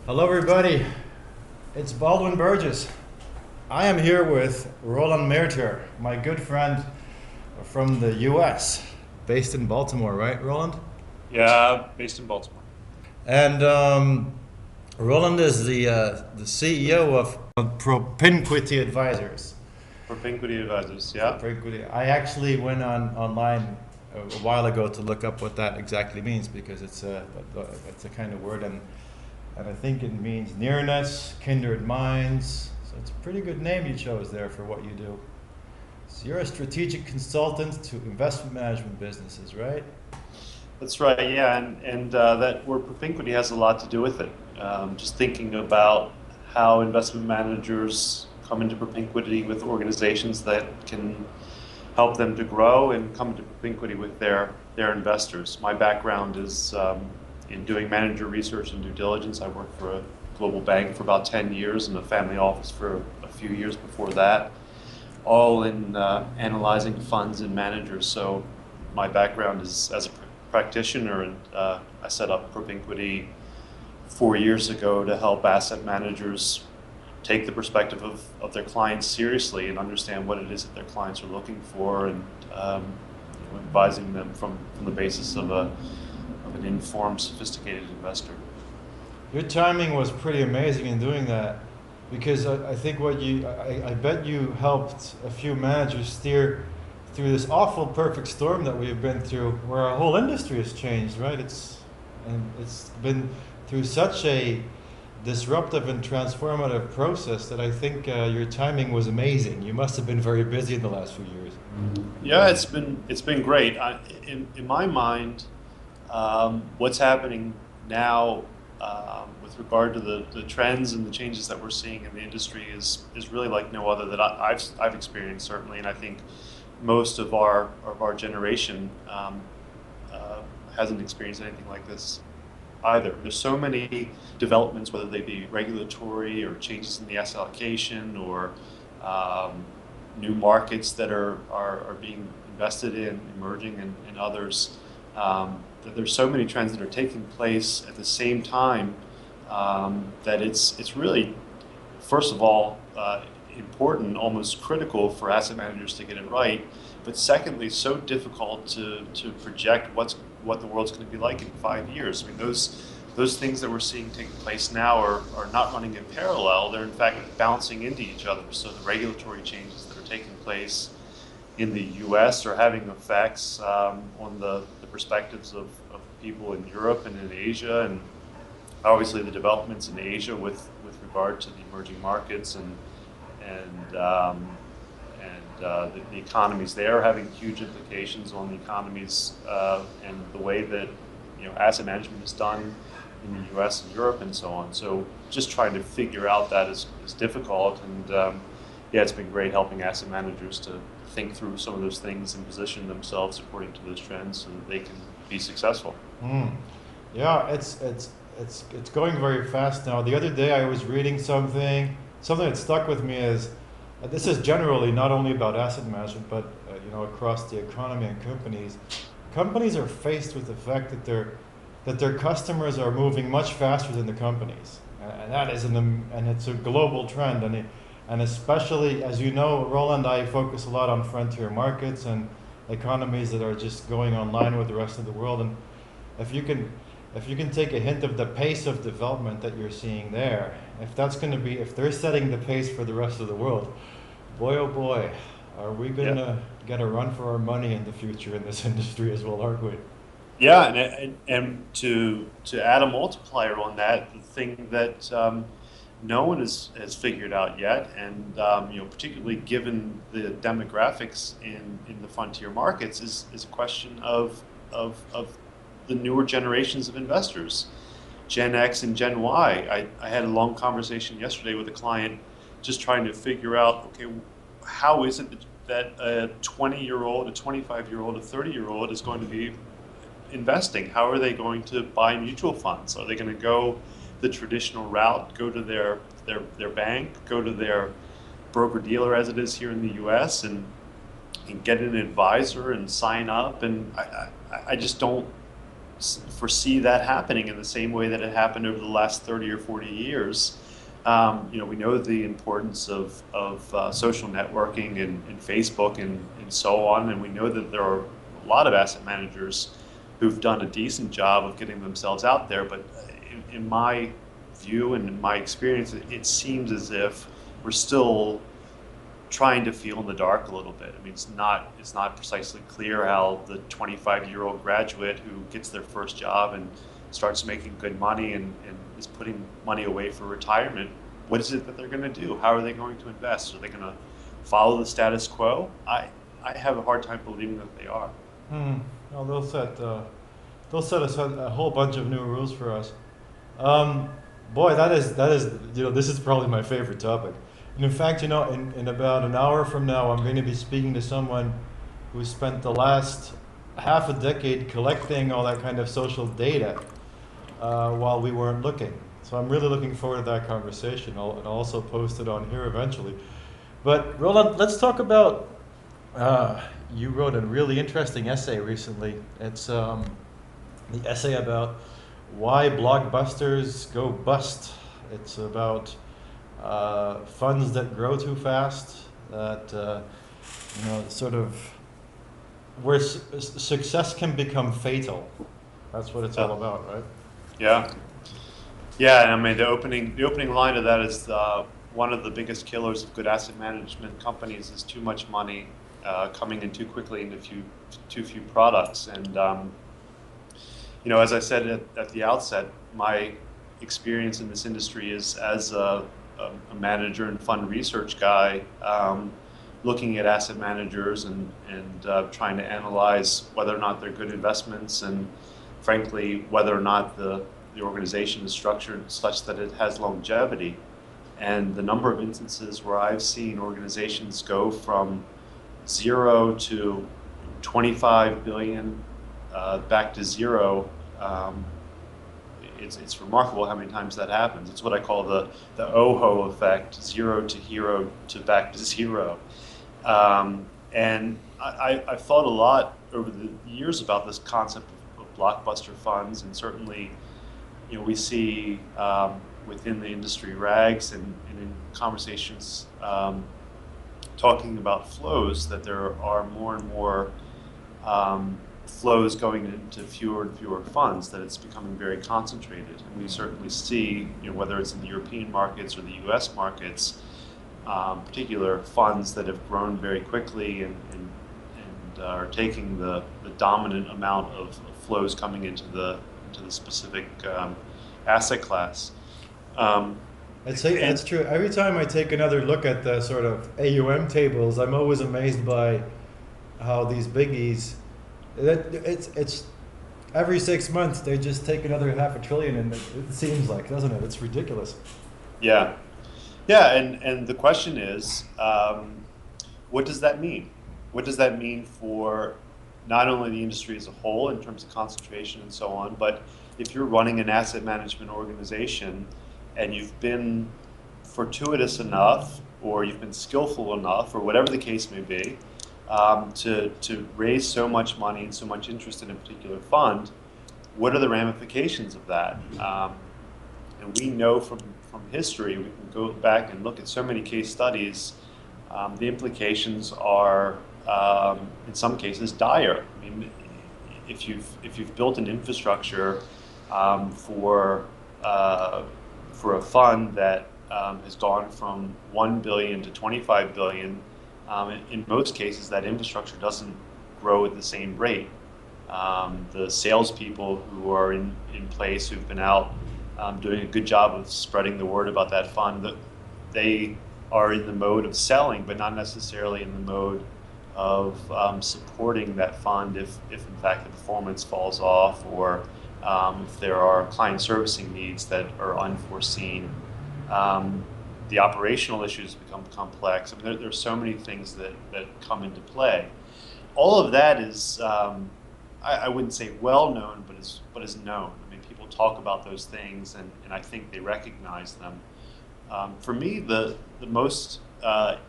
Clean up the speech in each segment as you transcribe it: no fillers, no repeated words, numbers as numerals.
Hello, everybody. It's Baldwin Berges. I am here with Roland Meerdter, my good friend from the US, based in Baltimore, right, Roland? Yeah, based in Baltimore. And Roland is the CEO of Propinquity Advisors. Propinquity advisors, yeah. Propinquity. I actually went online a while ago to look up what that exactly means because it's a kind of word, and I think it means nearness, kindred minds. So it's a pretty good name you chose there for what you do. So you're a strategic consultant to investment management businesses, right? That's right, yeah, and that word propinquity has a lot to do with it. Just thinking about how investment managers come into propinquity with organizations that can help them to grow and come into propinquity with their investors. My background is in doing manager research and due diligence. I worked for a global bank for about 10 years and a family office for a few years before that, all in analyzing funds and managers. So my background is as a practitioner, and I set up propinquity 4 years ago to help asset managers take the perspective of their clients seriously and understand what it is that their clients are looking for, and advising them from the basis of an informed, sophisticated investor. Your timing was pretty amazing in doing that because I think I bet you helped a few managers steer through this awful perfect storm that we've been through where our whole industry has changed, right? It's been through such a disruptive and transformative process that I think your timing was amazing. You must have been very busy in the last few years. Yeah, it's been great. In my mind, what's happening now with regard to the trends and the changes that we're seeing in the industry is really like no other that I've experienced, certainly, and I think most of our generation hasn't experienced anything like this either. There's so many developments, whether they be regulatory or changes in the asset allocation or new markets that are being invested in, emerging, and others. That there's so many trends that are taking place at the same time, that it's really, first of all, important, almost critical for asset managers to get it right. But secondly, so difficult to project what the world's going to be like in 5 years. I mean, those things that we're seeing taking place now are not running in parallel. They're in fact bouncing into each other. So the regulatory changes that are taking place in the U.S. are having effects on the perspectives of people in Europe and in Asia, and obviously the developments in Asia with regard to the emerging markets and the economies there, having huge implications on the economies and the way that asset management is done in the U.S. and Europe and so on. So just trying to figure out that is difficult, and yeah, it's been great helping asset managers to think through some of those things and position themselves according to those trends so that they can be successful. Mm. Yeah, it's going very fast now. The other day I was reading something that stuck with me is this is generally not only about asset management, but across the economy and companies. Companies are faced with the fact that their customers are moving much faster than the companies, and that is and it's a global trend, and especially as you know, Roland, I focus a lot on frontier markets and economies that are just going online with the rest of the world, and if you can if you can take a hint of the pace of development that you're seeing there, if they're setting the pace for the rest of the world, boy oh boy, are we Yeah. gonna get a run for our money in the future in this industry as well, aren't we? Yeah, and to add a multiplier on that, the thing that no one has figured out yet, and particularly given the demographics in the frontier markets, is a question of the newer generations of investors, Gen X and Gen Y. I had a long conversation yesterday with a client, just trying to figure out, okay, how is it that a 20-year-old, a 25-year-old, a 30-year-old is going to be investing? How are they going to buy mutual funds? Are they going to go the traditional route, go to their bank, go to their broker dealer as it is here in the U.S. and get an advisor and sign up? And I just don't foresee that happening in the same way that it happened over the last 30 or 40 years. We know the importance of social networking and Facebook and so on, and we know that there are a lot of asset managers who've done a decent job of getting themselves out there. But in my view and in my experience, it seems as if we're still trying to feel in the dark a little bit. I mean, it's not precisely clear how the 25-year-old graduate who gets their first job and starts making good money and is putting money away for retirement, what is it that they're going to do? How are they going to invest? Are they going to follow the status quo? I have a hard time believing that they are. Well, they'll set a whole bunch of new rules for us. Boy, that is this is probably my favorite topic. And in fact, in about an hour from now, I'm going to be speaking to someone who spent the last half a decade collecting all that kind of social data while we weren't looking. So I'm really looking forward to that conversation. I'll also post it on here eventually. But Roland, let's talk about, you wrote a really interesting essay recently. It's the essay about why blockbusters go bust. It's about funds that grow too fast, that sort of where success can become fatal. That's what it's all about, right? Yeah, yeah. And I mean, the opening line of that is one of the biggest killers of good asset management companies is too much money coming in too quickly into too few products. And as I said at the outset, my experience in this industry is as a manager and fund research guy, looking at asset managers and trying to analyze whether or not they're good investments, and frankly, whether or not the organization is structured such that it has longevity. And the number of instances where I've seen organizations go from 0 to 25 billion back to 0, it's remarkable how many times that happens. It's what I call the OHO effect, 0 to hero to back to 0. And I've thought a lot over the years about this concept of blockbuster funds, and certainly, we see within the industry rags and in conversations talking about flows that there are more and more flows going into fewer and fewer funds, that it's becoming very concentrated. And we certainly see, whether it's in the European markets or the US markets, particular funds that have grown very quickly and are taking the dominant amount of flows coming into the specific asset class. I'd say that's true. Every time I take another look at the sort of AUM tables, I'm always amazed by how these biggies, it's every 6 months they just take another $500 billion, and it seems like, doesn't it? It's ridiculous. Yeah. Yeah, and the question is, what does that mean? What does that mean for not only the industry as a whole in terms of concentration and so on, but if you're running an asset management organization and you've been fortuitous enough, or you've been skillful enough, or whatever the case may be, to raise so much money and so much interest in a particular fund, what are the ramifications of that? And we know from history, we can go back and look at so many case studies, the implications are, in some cases, dire. I mean, if you've built an infrastructure for a fund that has gone from 1 billion to 25 billion, in most cases that infrastructure doesn't grow at the same rate. The salespeople who are in place, who've been out doing a good job of spreading the word about that fund, that they are in the mode of selling, but not necessarily in the mode of supporting that fund if in fact the performance falls off, or if there are client servicing needs that are unforeseen. The operational issues become complex. I mean, there are so many things that come into play. All of that is, I wouldn't say well known, but is known. I mean, people talk about those things, and I think they recognize them. For me, the most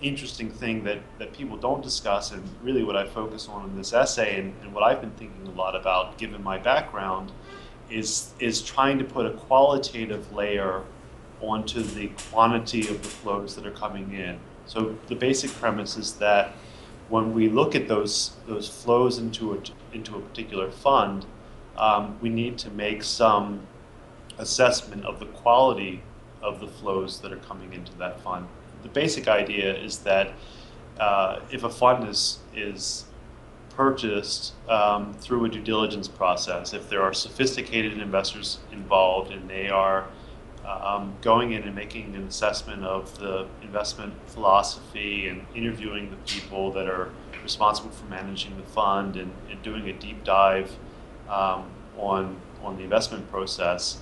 interesting thing that people don't discuss, and really what I focus on in this essay, and what I've been thinking a lot about given my background, is trying to put a qualitative layer onto the quantity of the flows that are coming in. So the basic premise is that when we look at those flows into a particular fund, we need to make some assessment of the quality of the flows that are coming into that fund. The basic idea is that if a fund is purchased through a due diligence process, if there are sophisticated investors involved and they are going in and making an assessment of the investment philosophy and interviewing the people that are responsible for managing the fund and doing a deep dive on the investment process,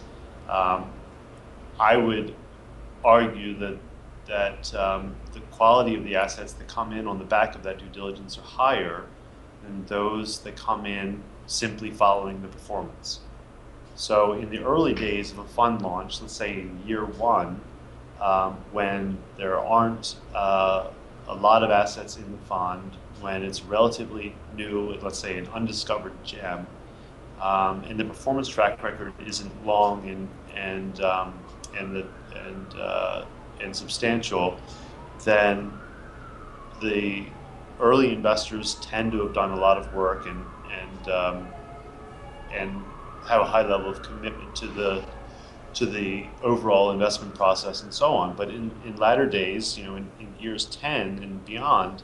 I would argue that the quality of the assets that come in on the back of that due diligence are higher than those that come in simply following the performance. So in the early days of a fund launch, let's say in year one, when there aren't a lot of assets in the fund, when it's relatively new, let's say an undiscovered gem, and the performance track record isn't long and substantial, then the early investors tend to have done a lot of work and have a high level of commitment to the overall investment process and so on. But in latter days, in years 10 and beyond,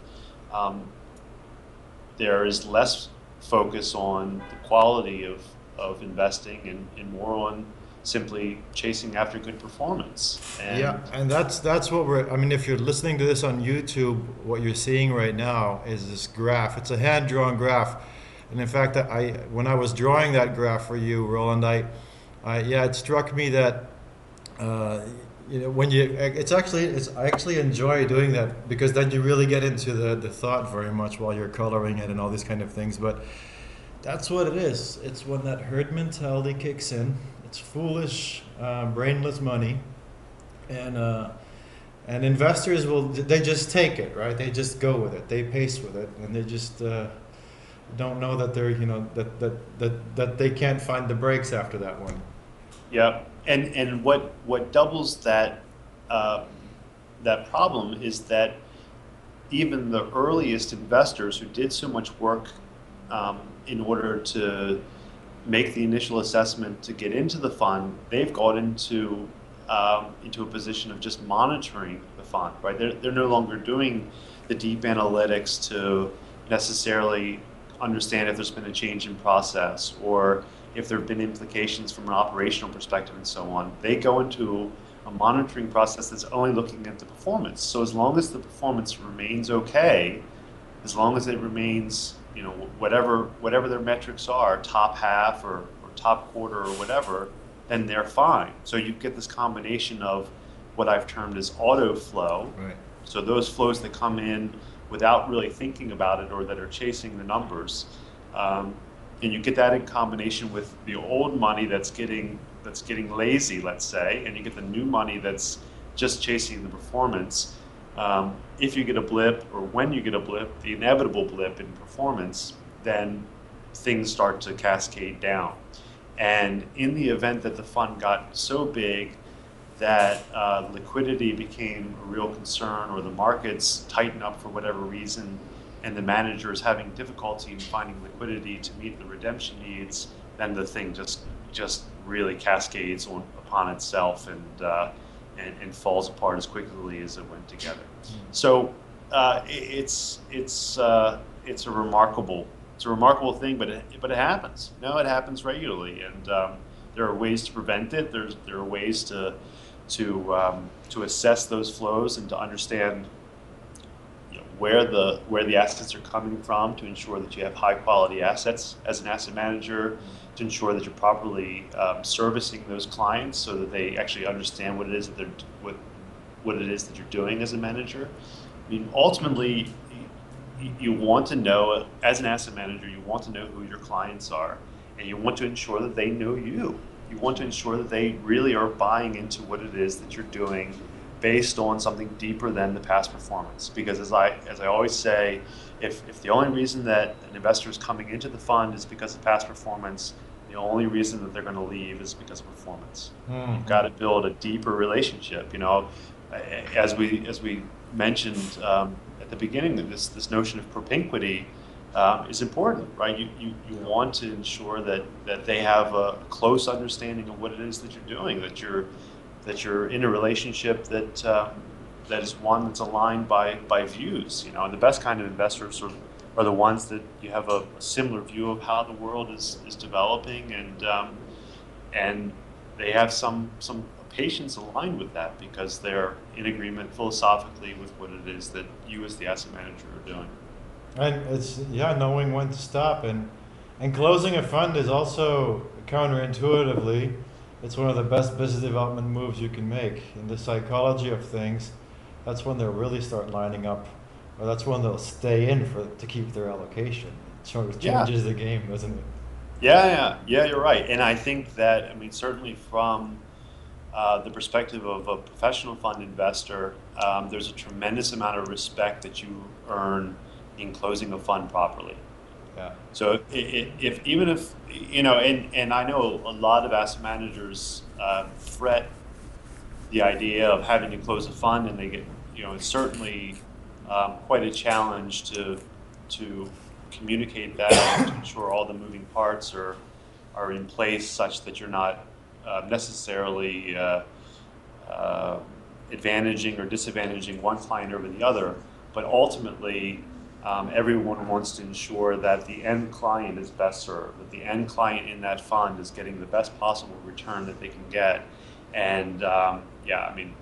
there is less focus on the quality of investing and more on simply chasing after good performance. And that's what I mean, if you're listening to this on YouTube, what you're seeing right now is this graph. It's a hand-drawn graph. And in fact, when I was drawing that graph for you, Roland, it struck me that I actually enjoy doing that, because then you really get into the thought very much while you're coloring it and all these kind of things. But that's what it is. It's when that herd mentality kicks in. It's foolish, brainless money, and investors they just take it, right? They just go with it. They pace with it, and they just don't know that they're that they can't find the brakes after that one. Yeah, and what doubles that problem is that even the earliest investors who did so much work in order to make the initial assessment to get into the fund, they've got into a position of just monitoring the fund, right? They're no longer doing the deep analytics to necessarily understand if there's been a change in process or if there have been implications from an operational perspective and so on. They go into a monitoring process that's only looking at the performance. So as long as the performance remains okay, as long as it remains, whatever their metrics are, top half or top quarter or whatever, then they're fine. So you get this combination of what I've termed as auto flow. Right. So those flows that come in without really thinking about it or that are chasing the numbers, and you get that in combination with the old money that's getting lazy, let's say, and you get the new money that's just chasing the performance. If you get a blip, or when you get a blip, the inevitable blip in performance, then things start to cascade down. And in the event that the fund got so big that liquidity became a real concern, or the markets tighten up for whatever reason, and the manager is having difficulty in finding liquidity to meet the redemption needs, then the thing just really cascades upon itself and falls apart as quickly as it went together. So it's a remarkable thing, but it happens. No, it happens regularly, and there are ways to prevent it. There are ways to assess those flows and to understand where the assets are coming from, to ensure that you have high quality assets as an asset manager, to ensure that you're properly servicing those clients so that they actually understand what it is that you're doing as a manager. I mean, ultimately, you want to know, as an asset manager, you want to know who your clients are, and you want to ensure that they know you. You want to ensure that they really are buying into what it is that you're doing, based on something deeper than the past performance. Because as I always say, if the only reason that an investor is coming into the fund is because of past performance, the only reason that they're going to leave is because of performance. Mm-hmm. You've got to build a deeper relationship. You know, as we mentioned at the beginning, that this notion of propinquity is important, right? You want to ensure that they have a close understanding of what it is that you're doing, that you're in a relationship that is one that's aligned by views. You know, and the best kind of investors are the ones that you have a similar view of how the world is developing, and they have some patience aligned with that because they're in agreement philosophically with what it is that you as the asset manager are doing. And it's knowing when to stop, and closing a fund is also counterintuitively, it's one of the best business development moves you can make. In the psychology of things, that's when they'll really start lining up, or that's when they'll stay in to keep their allocation. It sort of changes the game, doesn't it? Yeah, you're right. And I think that, I mean, certainly from the perspective of a professional fund investor, there's a tremendous amount of respect that you earn in closing a fund properly. Yeah. So even if, you know, and I know a lot of asset managers fret the idea of having to close a fund, and they get, you know, it's certainly quite a challenge to communicate that and to ensure all the moving parts are in place such that you're not necessarily advantaging or disadvantaging one client over the other, but ultimately everyone wants to ensure that the end client is best served, that the end client in that fund is getting the best possible return that they can get. And yeah, I mean,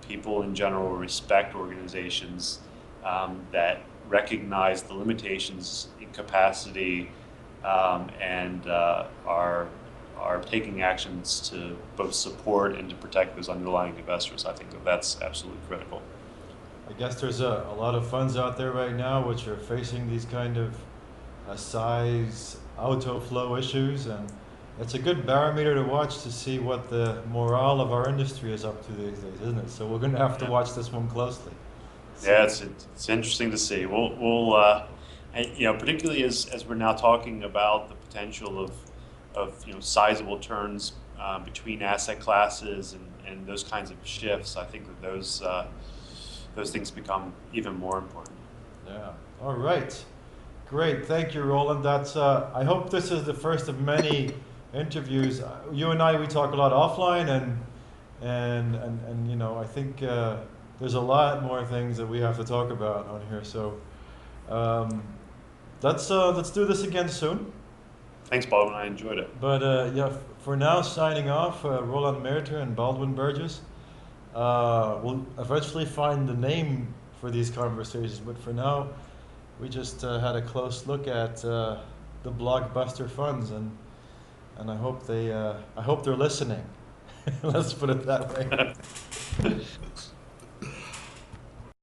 people in general respect organizations that recognize the limitations in capacity and are taking actions to both support and to protect those underlying investors. I think that's absolutely critical. I guess there's a lot of funds out there right now which are facing these kind of size outflow issues, and it's a good barometer to watch to see what the morale of our industry is up to these days, isn't it? So we're going to have to watch this one closely. Yeah, it's interesting to see. We'll you know, particularly as we're now talking about the potential of you know, sizable turns between asset classes and those kinds of shifts. I think that those things become even more important. Yeah. All right. Great. Thank you, Roland. That's. I hope this is the first of many interviews. You and we talk a lot offline, and you know, I think there's a lot more things that we have to talk about on here. So let's do this again soon. Thanks, Baldwin. I enjoyed it. But yeah, for now, signing off. Roland Meerdter and Baldwin Berges. We'll eventually find the name for these conversations, but for now, we just had a close look at the Blockbuster funds, and I hope they're listening. Let's put it that way.